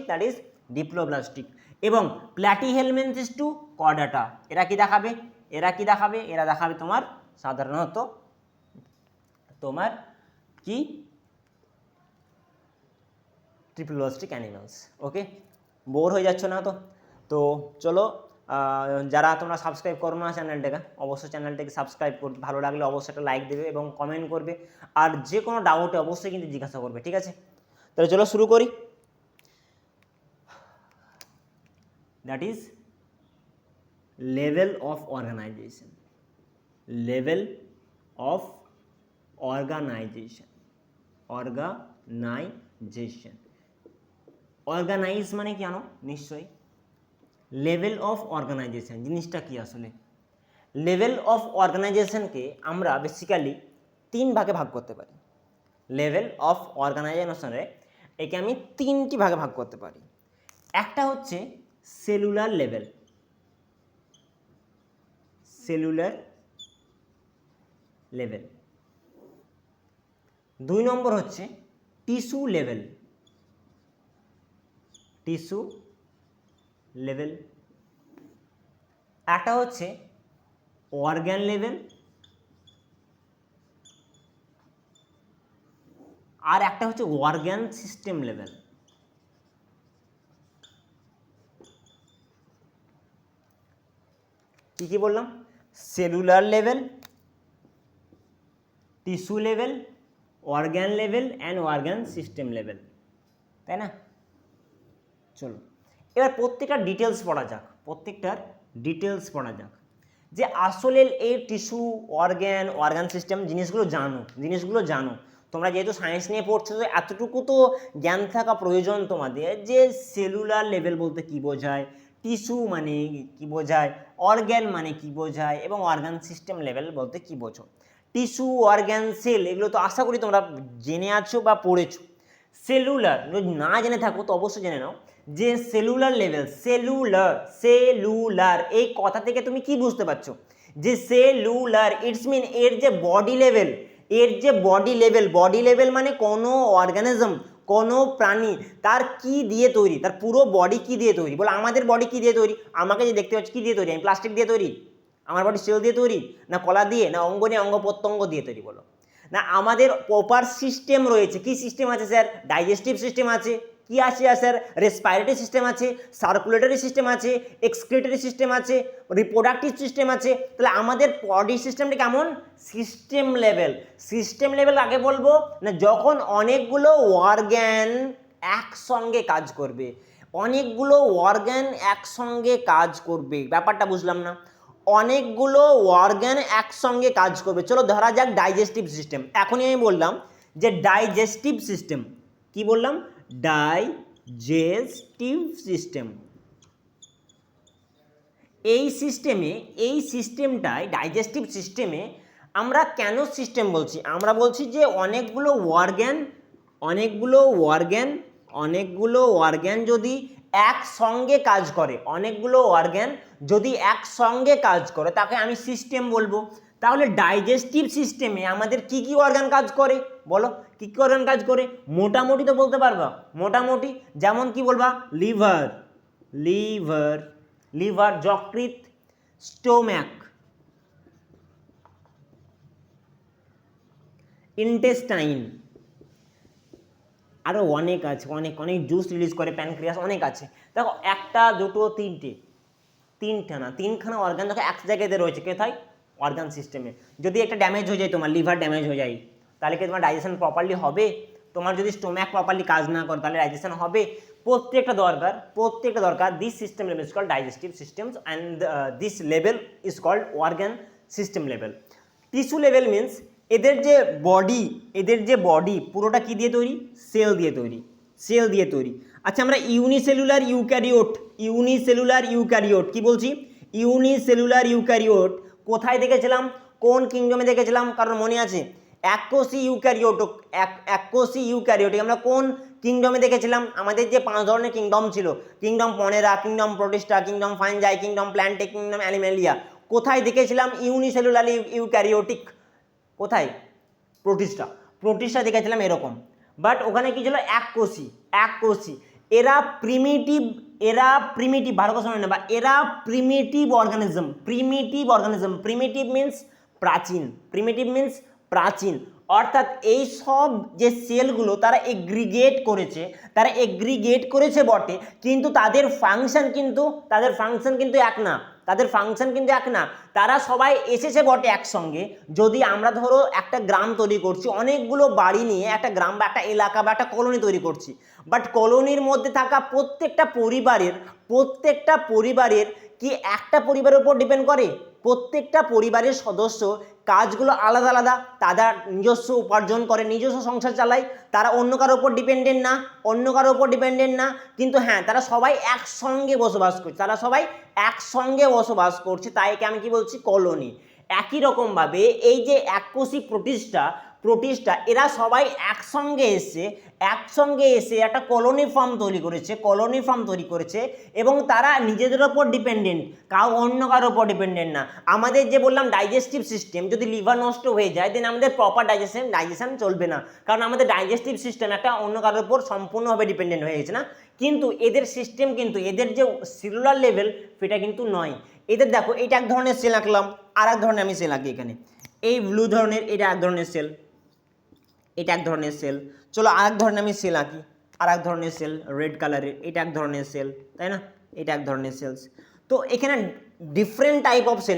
that is diploblastic. এবং প্ল্যাটিহেলমেন্থিস টু কর্ডাটা এরা কি দেখাবে? এরা দেখাবে তোমার সাধারণত তোমার কি? Triploblastic animals. ওকে, বোর হয়ে যাচ্ছ না তো? তো চলো যারা তোমরা সাবস্ক্রাইব করো না চ্যানেলটাকে, অবশ্যই চ্যানেলটাকে সাবস্ক্রাইব করবে, ভালো লাগলে অবশ্যই একটা লাইক দেবে এবং কমেন্ট করবে, আর যে কোনো ডাউটে অবশ্যই কিন্তু জিজ্ঞাসা করবে, ঠিক আছে? তাহলে চলো শুরু করি। That is level of organisation. Level of organisation. Organisation, organise মানে কি জানো নিশ্চয়ই। লেভেল অফ অর্গানাইজেশন জিনিসটা কি আসলে? লেভেল অফ অর্গানাইজেশনকে আমরা বেসিক্যালি 3 ভাগে ভাগ করতে পারি। লেভেল অফ অর্গানাইজেশনে একে আমি 3টি ভাগে ভাগ করতে পারি। একটা হচ্ছে সেলুলার লেভেল, সেলুলার লেভেল। 2 নম্বর হচ্ছে টিস্যু লেভেল, টিস্যু লেভেল। একটা হচ্ছে অর্গান লেভেল, আর একটা হচ্ছে অর্গান সিস্টেম লেভেল। কি কি বললাম? Cellular level, tissue level, organ level and organ system level, তাই না? চলো এবার প্রত্যেকটা ডিটেলস পড়া যাক, প্রত্যেকটার ডিটেলস পড়া যাক যে আসলে এই টিস্যু, অর্গান, অর্গান সিস্টেম জিনিসগুলো জানো। তোমরা যেহেতু সায়েন্স নিয়ে পড়ছো তো এতটুকু তো জ্ঞান থাকা প্রয়োজন তোমাদের যে সেলুলার লেভেল বলতে কী বোঝায়, টিস্যু মানে কি বোঝায়, অর্গান মানে কি বোঝায় এবং অর্গান সিস্টেম লেভেল বলতে কি বোঝো। টিস্যু, অর্গান, সেল এগুলো তো আশা করি তোমরা জেনে আছো বা পড়েছো। সেলুলার যদি না জেনে থাকো তো অবশ্যই জেনে নাও যে সেলুলার লেভেল, সেলুলার এই কথা থেকে তুমি কি বুঝতে পারছো যে সেলুলার ইটস মিন এর যে বডি লেভেল, বডি লেভেল মানে কোনো অর্গানিজম, কোনো প্রাণী তার কি দিয়ে তৈরি, তার পুরো বডি কি দিয়ে তৈরি। বলো আমাদের বডি কি দিয়ে তৈরি? আমাকে যে দেখতে পাচ্ছি কি দিয়ে তৈরি? আমি প্লাস্টিক দিয়ে তৈরি? আমার বডি সেল দিয়ে তৈরি, না কলা দিয়ে, না অঙ্গ নিয়ে অঙ্গ প্রত্যঙ্গ দিয়ে তৈরি? বলো না, আমাদের প্রপার সিস্টেম রয়েছে। কি সিস্টেম আছে স্যার? ডাইজেস্টিভ সিস্টেম আছে। কি আছে স্যার? রেসপাইরেটরি সিস্টেম আছে, সার্কুলেটরি সিস্টেম আছে, এক্সক্রিটরি সিস্টেম আছে, রিপ্রোডাক্টিভ সিস্টেম আছে। তাহলে আমাদের বডি সিস্টেমটা কেমন? System level. সিস্টেম লেভেল আগে বলবো না যখন অনেকগুলো অর্গান একসঙ্গে কাজ করবে, অনেকগুলো অর্গান একসঙ্গে কাজ করবে। ব্যাপারটা বুঝলাম না? অনেকগুলো অর্গান একসঙ্গে কাজ করবে। চলো ধরা যাক ডাইজেস্টিভ সিস্টেম। এখনই আমি বললাম যে ডাইজেস্টিভ সিস্টেম, কি বললাম? Digestive system. এই সিস্টেমটায় ডাইজেস্টিভ সিস্টেমে আমরা কেন সিস্টেম বলছি? আমরা বলছি যে অনেকগুলো অর্গান যদি একসঙ্গে কাজ করে, তাকে আমি সিস্টেম বলবো। তাহলে ডাইজেস্টিভ সিস্টেমে আমাদের কি কি অর্গান কাজ করে? বলো কি কি অর্গান কাজ করে? মোটামুটি তো বলতে পারবা, মোটামুটি যেমন কি বলবা? লিভার, যকৃৎ, স্টোম্যাক, ইন্টেস্টাইন, আরও অনেক আছে, অনেক জুস রিলিজ করে, প্যানক্রিয়াস, অনেক আছে। দেখো একটা, দুটো, তিনখানা অর্গান দেখো এক জায়গাতে রয়েছে। কোথায়? অর্গান সিস্টেমে। যদি একটা ড্যামেজ হয়ে যায়, তোমার লিভার ড্যামেজ হয়ে যায়, তাহলে কি তোমার ডাইজেশন প্রপারলি হবে? তোমার যদি স্টোম্যাক প্রপারলি কাজ না করে তাহলে ডাইজেশন হবে? প্রত্যেকটা দরকার। This system level is called digestive systems and this level is called organ system level. Tissue level means এদের যে বডি পুরোটা কি দিয়ে তৈরি? সেল দিয়ে তৈরি। আচ্ছা আমরা ইউনিসেলুলার ইউক্যারিওট কি বলছি? ইউনিসেলুলার ইউক্যারিওট কোথায় দেখেছিলাম? কোন কিংডমে দেখেছিলাম? কারণ মনে আছে এককোষী ইউক্যারিওটিক আমরা কোন কিংডমে দেখেছিলাম? আমাদের যে 5 ধরনের কিংডম ছিল, kingdom Monera, kingdom Protista, kingdom Fungi, kingdom Plantae, kingdom Animalia, কোথায় দেখেছিলাম ইউনিসেলুলার ইউক্যারিওটিক? কোথায়? প্রোটিস্টা দেখেছিলাম এরকম। বাট ওখানে কি ছিল? এককোষী। এরা প্রিমিটিভ ভালো করে শুনে নেবা, এরা প্রিমিটিভ অর্গানিজম। প্রিমিটিভ মিনস প্রাচীন। অর্থাৎ এই সব যে সেলগুলো তারা এগ্রিগেট করেছে বটে, কিন্তু তাদের ফাংশন কিন্তু এক না, তারা সবাই এসেছে বটে একসঙ্গে। যদি আমরা ধরো একটা গ্রাম তৈরি করছি, অনেকগুলো বাড়ি নিয়ে একটা গ্রাম বা একটা এলাকা বা একটা কলোনি তৈরি করছি, বাট কলোনির মধ্যে থাকা প্রত্যেকটা পরিবারের কি একটা পরিবারের উপর ডিপেন্ড করে? প্রত্যেকটা পরিবারের সদস্য কাজগুলো আলাদা আলাদা, তারা নিজস্ব উপার্জন করে, নিজস্ব সংসার চালায়, তারা অন্য কারোর উপর ডিপেন্ডেন্ট না, কিন্তু হ্যাঁ তারা সবাই একসঙ্গে বসবাস করছে, তাই একে আমি কি বলছি? কলোনি। একই রকমভাবে এই যে এককোষী প্রোটিস্টা এরা সবাই একসঙ্গে এসে একটা কলোনি ফার্ম তৈরি করেছে এবং তারা নিজেদের ওপর ডিপেন্ডেন্ট, অন্য কারোর ওপর ডিপেন্ডেন্ট না। আমাদের যে বললাম ডাইজেস্টিভ সিস্টেম, যদি লিভার নষ্ট হয়ে যায় দেন আমাদের প্রপার ডাইজেশন চলবে না, কারণ আমাদের ডাইজেস্টিভ সিস্টেম একটা অন্য কারোর ওপর সম্পূর্ণভাবে ডিপেন্ডেন্ট হয়ে গেছে না। কিন্তু এদের সিস্টেম কিন্তু এদের যে সেলুলার লেভেল সেটা কিন্তু নয়। এদের দেখো, এটা এক ধরনের সেল আঁকলাম, আর এক ধরনের আমি সেল আঁকি এখানে, এই ব্লু ধরনের এটা এক ধরনের সেল, এটা এক ধরনের সেল। চলো আর এক ধরনের আমি সেল আঁকি, আর এক ধরনের সেল রেড কালারের, এটা এক ধরনের সেল, তাই না? এটা এক ধরনের সেলস। তো এখানে ডিফারেন্ট টাইপ অফ সেল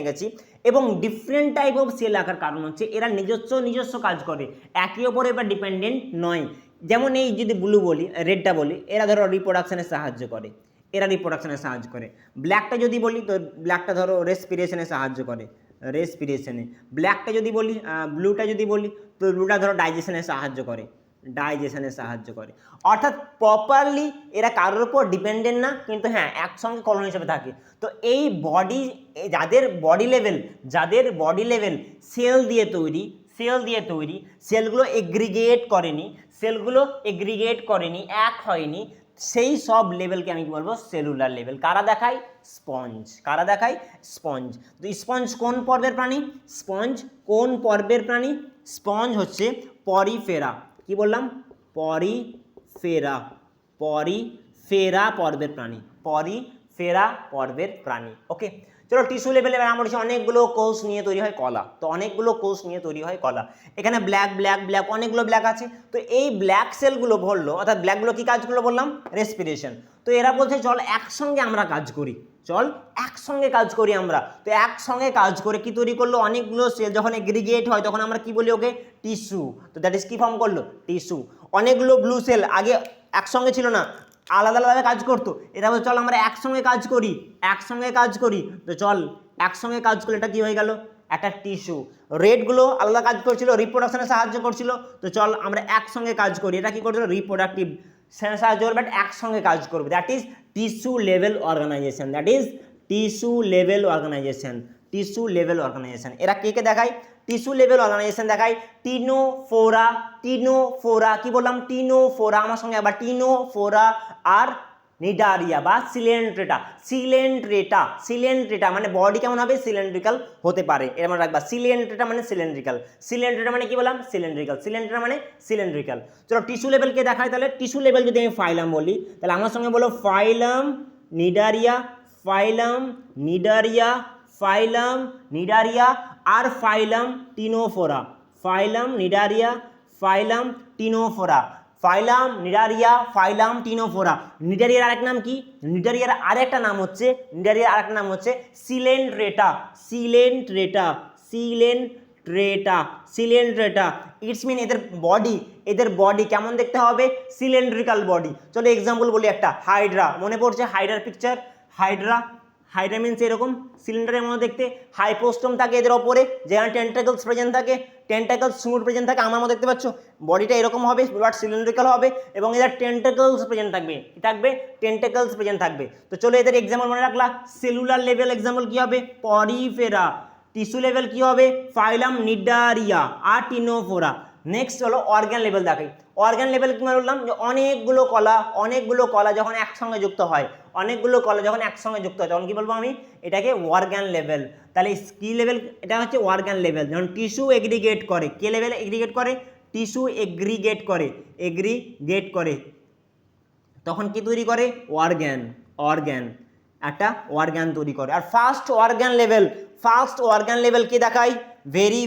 এঁকেছি এবং ডিফারেন্ট টাইপ অফ সেল আঁকার কারণ হচ্ছে এরা নিজস্ব কাজ করে, একে অপরে এবার ডিপেন্ডেন্ট নয়। যেমন এই যদি ব্লু বলি, রেডটা বলি, এরা ধরো রিপ্রোডাকশনে সাহায্য করে, ব্ল্যাকটা যদি বলি তো ব্ল্যাকটা ধরো রেসপিরেশনে সাহায্য করে, ব্ল্যাকটা যদি বলি, ব্লুটা যদি বলি তো ব্লুটা ধরো ডাইজেশনে সাহায্য করে। অর্থাৎ প্রপারলি এরা কারোর উপর ডিপেন্ডেন্ট না, কিন্তু হ্যাঁ একসঙ্গে কলোনি হিসেবে থাকে। তো এই যাদের বডি লেভেল সেল দিয়ে তৈরি, সেলগুলো এগ্রিগেট করেনি, এক হয়নি, সেই সব লেভেলকে আমি কি বলবো? Cellular level. কারা দেখায়? স্পঞ্জ। তো স্পঞ্জ কোন পর্বের প্রাণী? স্পঞ্জ হচ্ছে পরিফেরা। কি বললাম? পরিফেরা পর্বের প্রাণী। ওকে, চলো টিস্যু লেভেলে আমরা বলছি অনেকগুলো কোষ নিয়ে তৈরি হয় কলা। এখানে ব্ল্যাক অনেকগুলো ব্ল্যাক আছে। তো এই ব্ল্যাক সেলগুলো বললো, অর্থাৎ ব্ল্যাকগুলো কি কাজগুলো বললাম? রেসপিরেশন। তো এরা বলছে চল একসঙ্গে আমরা কাজ করি, আমরা। তো একসঙ্গে কাজ করে কি তৈরি করলো? অনেকগুলো সেল যখন এগ্রিগেট হয় তখন আমরা কি বলি? ওকে, টিস্যু। তো দ্যাট ইজ কি ফর্ম করলো? টিস্যু। অনেকগুলো ব্লু সেল আগে একসঙ্গে ছিল না, আলাদা আলাদা কাজ করতো, এরা বলছে চল আমরা একসঙ্গে কাজ করি। তো চল একসঙ্গে কাজ করলে এটা কি হয়ে গেল? একটা টিস্যু। রেডগুলো আলাদা কাজ করছিল, রিপ্রোডাকশনে সাহায্য করছিল, তো চল আমরা একসঙ্গে কাজ করি, এটা কি করছিল? রিপ্রোডাক্টিভ সাহায্য করবে, বাট একসঙ্গে কাজ করবে, that is tissue level organization. এরা কে দেখায়? টিস্যু লেভেল অর্গানাইজেশন দেখায়। টিনোফোরা। কি বললাম? টিনোফোরা, আমার সঙ্গে আবার টিনোফোরা আর নিডারিয়া বা সিলেন্ট্রেটা মানে বডি কেমন হবে? সিলিন্ড্রিক্যাল হতে পারে, এর মানে রাখবা সিলেন্ট্রেটা মানে সিলিন্ড্রিক্যাল মানে কি বললাম? সিলিন্ড্রিক্যাল। চলো টিস্যু লেভেল কে দেখায় তাহলে? টিস্যু লেভেল যদি আমি ফাইলাম বলি তাহলে আমার সঙ্গে বলো ফাইলাম নিডারিয়া আর ফাইলাম টিনোফোরা। নিডারিয়ার আরেক নাম কি? নিডারিয়ার আরেকটা নাম হচ্ছে সিলেন্ট্রেটা। ইটস মিন এদের বডি কেমন দেখতে হবে? Cylindrical body. চলো এক্সাম্পল বলি একটা, হাইড্রা। মনে পড়ছে হাইড্রার পিকচার? হাইড্রা মিনস এরকম সিলিন্ডারের মধ্যে দেখতে, হাইপোস্টোম থাকে এদের ওপরে, যেখানে টেন্টাকলস প্রেজেন্ট থাকে, স্মুথ প্রেজেন্ট থাকে। আমার মধ্যে দেখতে পাচ্ছ বডিটা এরকম হবে, বাট সিলিন্ড্রিক্যাল হবে, এবং এদের টেন্টাকলস প্রেজেন্ট থাকবে। তো চলো এদের এক্সাম্পল মনে রাখলা। সেলুলার লেভেল এক্সাম্পল কি হবে? পরিফেরা। টিস্যু লেভেল কি হবে? ফাইলাম নিডারিয়া আর টিনোফোরা। নেক্সট হলো অর্গান লেভেল দেখাই। অর্গান লেভেল কি বললাম? যে অনেকগুলো কলা যখন একসঙ্গে যুক্ত হয়, তখন কি বলবো আমি? এটাকে অর্গান লেভেল। তাহলে কি লেভেল? এটা হচ্ছে অর্গান লেভেল। যখন টিস্যু এগ্রিগেট করে, কে লেভেল এগ্রিগেট করে? টিস্যু এগ্রিগেট করে, তখন কি তৈরি করে? অর্গান, একটা অর্গান তৈরি করে। আর ফার্স্ট অর্গান লেভেল কে দেখায়? Very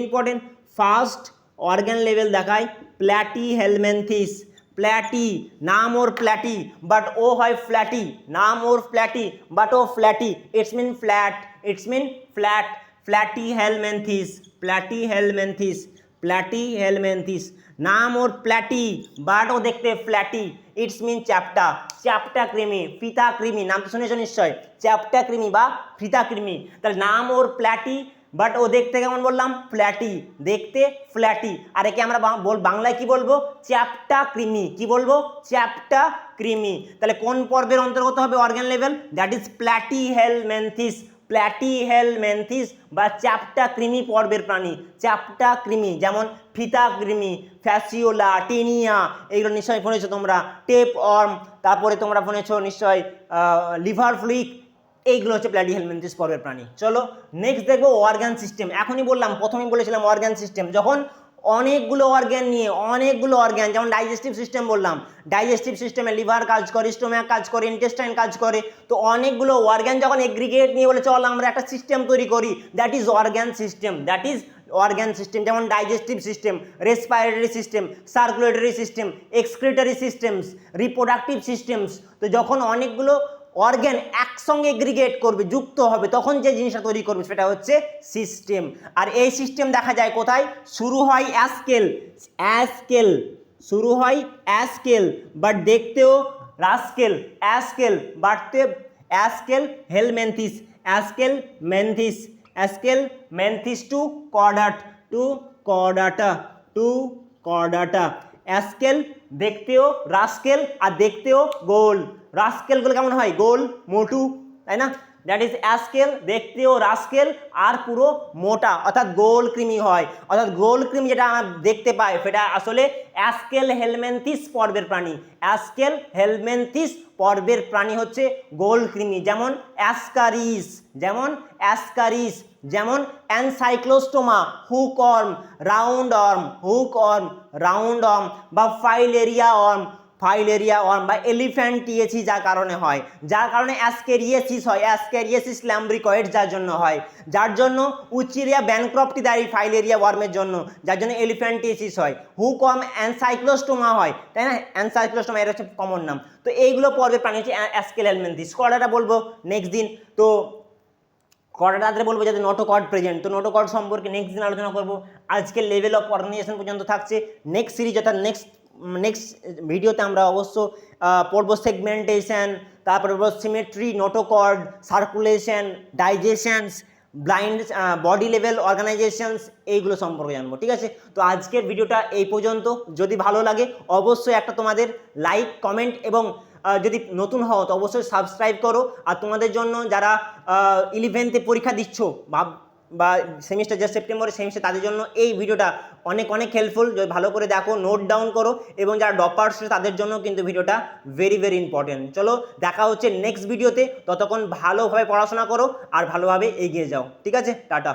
important first organ level দেখায় প্ল্যাটি হেলমেন্থিস। প্ল্যাটি, নাম ওর প্ল্যাটি বাট ও হয় ফ্ল্যাটি, নাম ওর প্ল্যাটি বাট ও flatty, it's mean flat, it's mean flat. Platy helminthes, platy helminthes, platy helminthes, নাম ওর প্ল্যাটি বাট ও দেখতে ফ্ল্যাটি, ইটস মিন চ্যাপ্টা। চ্যাপ্টা কৃমি, ফিতা কৃমি, নাম তো শুনেছো নিশ্চয়, চ্যাপ্টা কৃমি বা ফিতা কৃমি। তাহলে নাম ওর প্ল্যাটি বাট ও দেখতে কেমন বললাম, ফ্ল্যাটি, দেখতে ফ্ল্যাটি। আর একে আমরা বাংলায় কি বলবো, চ্যাপ্টা কৃমি। কি বলবো, চ্যাপ্টা কৃমি। তাহলে কোন পর্বের অন্তর্গত হবে organ level, that is platy helminthes. Platy helminthes বা চ্যাপ্টা কৃমি পর্বের প্রাণী। চ্যাপ্টা কৃমি যেমন ফিতা কৃমি, ফ্যাসিওলা, টেনিয়া, এইগুলো নিশ্চয়ই শুনেছো তোমরা। টেপ অর্ম, তারপরে তোমরা শুনেছো নিশ্চয় লিভার ফ্লুইক, এইগুলো হচ্ছে প্ল্যাটি হেলমেন্থিস পর্বের প্রাণী। চলো নেক্সট দেখবো অর্গান সিস্টেম। এখনই বললাম, প্রথমেই বলেছিলাম অর্গান সিস্টেম, যখন অনেকগুলো অর্গ্যান নিয়ে, অনেকগুলো অর্গ্যান, যেমন ডাইজেস্টিভ সিস্টেম বললাম, ডাইজেস্টিভ সিস্টেমে লিভার কাজ করে, স্টোম্যাক কাজ করে, ইন্টেস্টাইন কাজ করে। তো অনেকগুলো অর্গ্যান যখন এগ্রিগেট নিয়ে বলে চল আমরা একটা সিস্টেম তৈরি করি, that is organ system, that is organ system. যেমন digestive system, respiratory system, circulatory system, excretory systems, reproductive systems. তো যখন অনেকগুলো অর্গ্যান একসঙ্গে এগ্রিগেট করবে, যুক্ত হবে, তখন যে জিনিসটা তৈরি করবে সেটা হচ্ছে সিস্টেম। আর এই সিস্টেম দেখা যায় কোথায়, শুরু হয় অ্যাসকেল, অ্যাসকেল, শুরু হয় অ্যাসকেল বাট দেখতেও রাস্কেল, অ্যাসকেল বাড়তে aschel helminthes, aschel minthes, aschel minthes to chordate, to chordata, to chordata. Aschel দেখতেও রাস্কেল আর দেখতেও গোল। রাস্কেলগুলো কেমন হয়, গোল মোটু, তাই না? দ্যাট ইজ অ্যাসকেল, দেখতেও রাস্কেল আর পুরো মোটা, অর্থাৎ গোল কৃমি হয়। অর্থাৎ গোল কৃমি যেটা আমরা দেখতে পাই সেটা আসলে অ্যাসকেল হেলমেন্থিস পর্বের প্রাণী। অ্যাসকেল হেলমেন্থিস পর্বের প্রাণী হচ্ছে গোল কৃমি, যেমন অ্যাসকারিস, যেমন অ্যাসকারিস, যেমন Ancylostoma, hookworm, round worm, hookworm, round worm বা ফাইলেরিয়া ওয়ার্ম, ফাইলেরিয়া ওয়ার্ম বা এলিফ্যান্টিয়েসিস যার কারণে হয়, যার কারণে অ্যাসকেরিয়েসিস হয়, অ্যাসকেরিয়েসিস ল্যাম্ব্রিকয়েড যার জন্য হয়, যার জন্য উচিরিয়া ব্যানক্রপ্টি দায়ী ফাইলেরিয়া ওয়ার্মের জন্য, যার জন্য এলিফ্যান্টিয়েসিস হয়। হুকওয়ার্ম অ্যানসাইক্লোস্টোমা হয়, তাই না? অ্যানসাইক্লোস্টোমা এর হচ্ছে কমন নাম। তো এইগুলো পর্বে প্রাণী হচ্ছে অ্যাসকেল হেলমেন্থিস। কর্ডাটা বলবো নেক্সট দিন। তো কর্ডাটাতে বলবো যাতে নোটোকর্ড প্রেজেন্ট, তো নোটোকর্ড সম্পর্কে নেক্সট দিন আলোচনা করবো। আজকে লেভেল অফ অর্গানাইজেশন পর্যন্ত থাকছে। নেক্সট সিরিজ অর্থাৎ নেক্সট ভিডিওতে আমরা অবশ্য পড়বো সেগমেন্টেশন, তারপরে পড়বো symmetry, notochord, circulation, digestions, blind body level organisations, এইগুলো সম্পর্কে জানবো। ঠিক আছে, তো আজকের ভিডিওটা এই পর্যন্ত। যদি ভালো লাগে অবশ্যই একটা তোমাদের লাইক, কমেন্ট এবং যদি নতুন হও তো অবশ্যই সাবস্ক্রাইব করো। আর তোমাদের জন্য যারা 11th পরীক্ষা দিচ্ছ বা সেমিস্টার যে সেপ্টেম্বরে সেমিস্টার, তাদের জন্য এই ভিডিওটা অনেক হেল্পফুল। যদি ভালো করে দেখো, নোট ডাউন করো, এবং যারা ডপার্স তাদের জন্য কিন্তু ভিডিওটা ভেরি ইম্পর্টেন্ট। চলো দেখা হচ্ছে নেক্সট ভিডিওতে, ততক্ষণ ভালোভাবে পড়াশোনা করো আর ভালোভাবে এগিয়ে যাও। ঠিক আছে, টাটা।